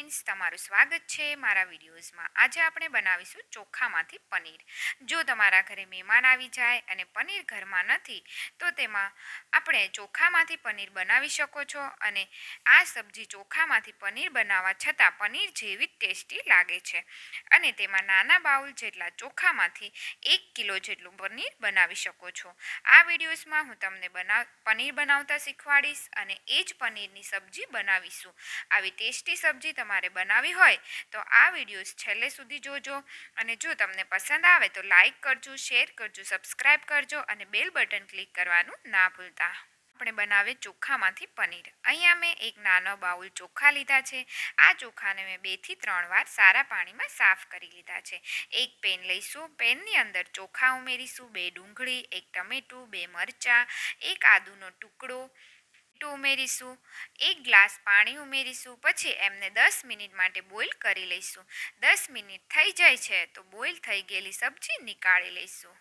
Friends, તમારું સ્વાગત છે મારા વિડીયોઝમાં। આજે આપણે બનાવીશું ચોખામાંથી પનીર। જો તમારા ઘરે મહેમાન આવી જાય અને પનીર ઘરમાં નથી તો તેમાં આપણે ચોખામાંથી પનીર બનાવી શકો છો। અને આ સબ્જી ચોખામાંથી પનીર બનાવવા છતાં પનીર જેવી જ ટેસ્ટી લાગે છે। અને તેમાં નાના બાઉલ જેટલા ચોખામાંથી 1 કિલો જેટલું પનીર બનાવી શકો છો। આ વિડીયોઝમાં હું તમને પનીર બનાવતા શીખવાડીશ અને એ જ પનીરની સબ્જી બનાવીશું। આવી ટેસ્ટી સબ્જી તમારે બનાવી હોય તો આ વિડીયોઝ છેલ્લે સુધી જોજો। અને જો તમને પસંદ આવે તો લાઈક કરજો, શેર કરજો, સબસ્ક્રાઈબ કરજો અને બેલ બટન ક્લિક કરવાનું ના ભૂલતા। આપણે બનાવે ચોખામાંથી પનીર। અહીંયા મેં એક નાનો બાઉલ ચોખા લીધા છે। આ ચોખાને મેં 2 થી 3 વાર સારા પાણીમાં સાફ કરી લીધા છે। એક પેન લઈશું, પેનની અંદર ચોખા ઉમેરીશું, 2 ડુંગળી, 1 ટમેટું, 2 મરચાં, 1 આદુનો ટુકડો ઉમેરીશું, 1 ગ્લાસ પાણી ઉમેરીશું। પછી એમને 10 મિનિટ માટે બોઇલ કરી લઈશું। 10 મિનિટ થઈ જાય છે તો બોઇલ થઈ ગયેલી સબ્જી નીકાળી લઈશું।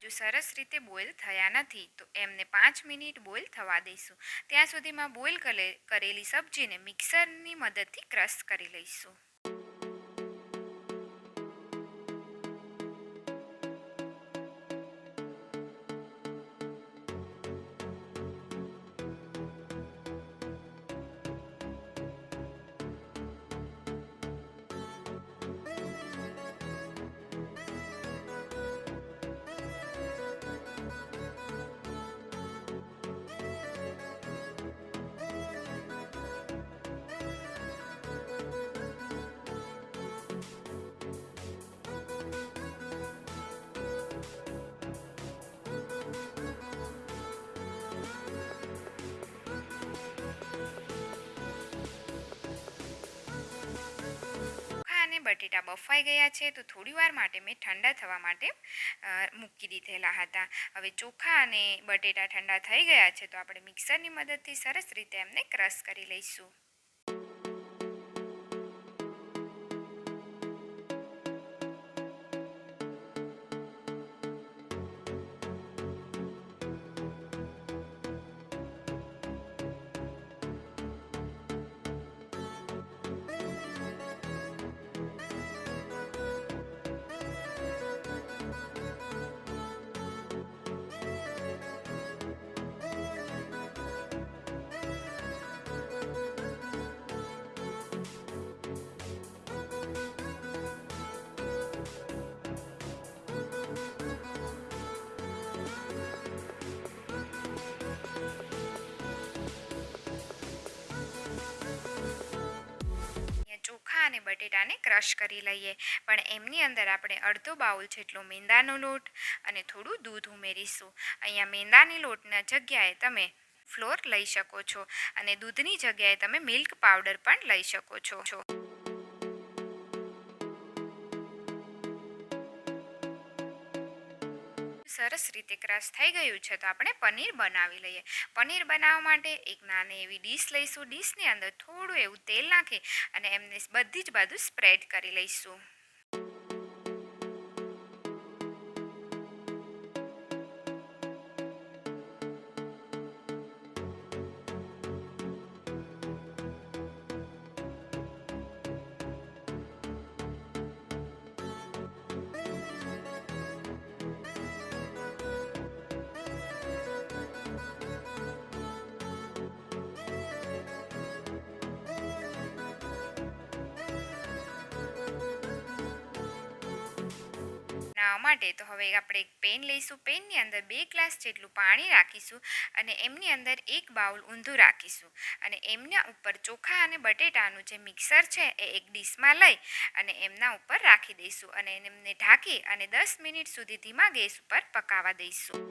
જો સરસ રીતે બોઇલ થયા નથી તો એમને 5 મિનિટ બોઇલ થવા દઈશું। ત્યાં સુધીમાં બોઇલ કરેલી સબ્જીને મિક્સરની મદદથી ક્રશ કરી લઈશું। અને બટેટા બફાઈ ગયા છે તો થોડી વાર માટે મેં ઠંડા થવા માટે મૂકી દીધેલા હતા। હવે ચોખા અને બટેટા ઠંડા થઈ ગયા છે તો આપણે મિક્સરની મદદથી સરસ રીતે એમને ક્રશ કરી લઈશું। ચોખા અને બટેટાને ક્રશ કરી લઈએ, પણ એમની અંદર આપણે અડધો બાઉલ જેટલો મેંદાનો લોટ અને થોડું દૂધ ઉમેરીશું। અહીંયા મેંદાની લોટના જગ્યાએ તમે ફ્લોર લઈ શકો છો અને દૂધની જગ્યાએ તમે મિલ્ક પાવડર પણ લઈ શકો છો। સરસ રીતે ક્રશ થઈ ગયું છે તો આપણે પનીર બનાવી લઈએ। પનીર બનાવવા માટે એક નાની એવી ડીશ લઈશું। ડીશની અંદર થોડું એવું તેલ નાખી અને એમને બધી જ બાજુ સ્પ્રેડ કરી લઈશું। બનાવવા માટે તો હવે આપણે એક પેન લઈશું। પેનની અંદર 2 ગ્લાસ જેટલું પાણી રાખીશું અને એમની અંદર 1 બાઉલ ઊંધું રાખીશું અને એમના ઉપર ચોખા અને બટેટાનું જે મિક્સર છે એ એક ડીશમાં લઈ અને એમના ઉપર રાખી દઈશું અને એમને ઢાંકી અને 10 મિનિટ સુધી ધીમા ગેસ ઉપર પકાવવા દઈશું।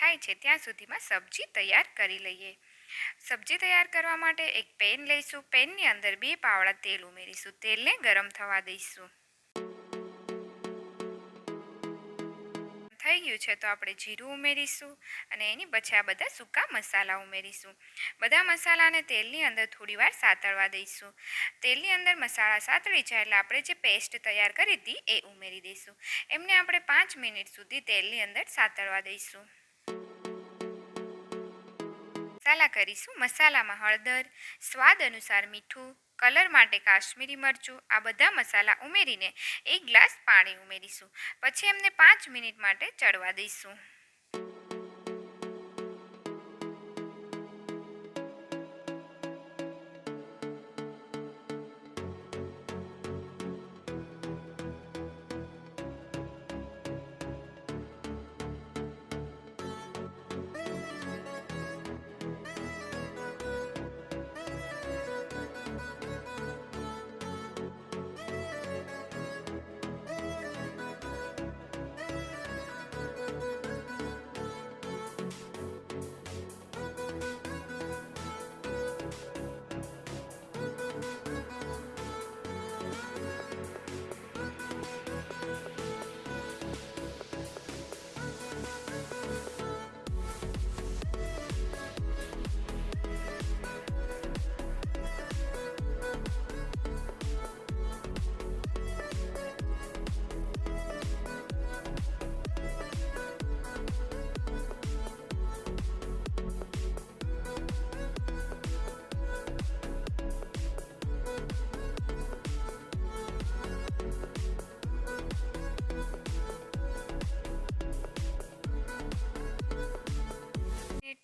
થાય છે ત્યાં સુધીમાં સબ્જી તૈયાર કરી લઈએ. સબ્જી તૈયાર કરવા માટે એક પેન લઈશું. પેનની અંદર 2 પાવડા તેલ ઉમેરીશું. તેલને ગરમ થવા દઈશું. થઈ ગયું છે તો આપણે જીરું ઉમેરીશું અને એની પછી આ બધા સૂકા મસાલા ઉમેરીશું. બધા મસાલાને તેલની અંદર થોડીવાર સાતળવા દઈશું. તેલની અંદર મસાલા સાતળી જાય એટલે આપણે જે પેસ્ટ તૈયાર કરી હતી એ ઉમેરી દઈશું. એમને આપણે 5 મિનિટ સુધી તેલની અંદર સાતળવા દઈશું. મસાલા કરીશું. મસાલામાં હળદર, સ્વાદ અનુસાર મીઠું, કલર માટે કાશ્મીરી મરચું, આ બધા મસાલા ઉમેરીને 1 ગ્લાસ પાણી ઉમેરીશું. પછી એમને 5 મિનિટ માટે ચડવા દઈશું.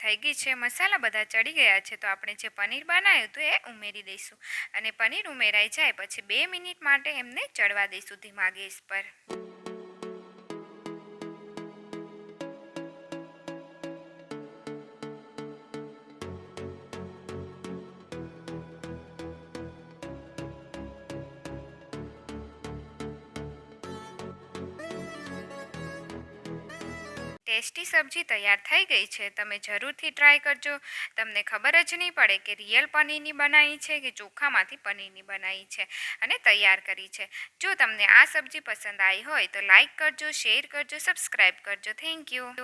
થઈ ગઈ છે. મસાલા બધા ચડી ગયા છે તો આપણે જે પનીર બનાવ્યું હતું એ ઉમેરી દઈશું અને પનીર ઉમેરાઈ જાય પછી 2 મિનિટ માટે એમને ચડવા દઈશું ધીમા ગેસ પર. ટેસ્ટી સબ્જી તૈયાર થઈ ગઈ છે. તમે જરૂરથી ટ્રાય કરજો. તમને ખબર જ નહીં પડે કે રિયલ પનીરની બનાવી છે કે ચોખામાંથી પનીરની બનાવી છે અને તૈયાર કરી છે. જો તમને આ સબ્જી પસંદ આવી હોય તો લાઈક કરજો, શેર કરજો, સબસ્ક્રાઈબ કરજો. Thank you.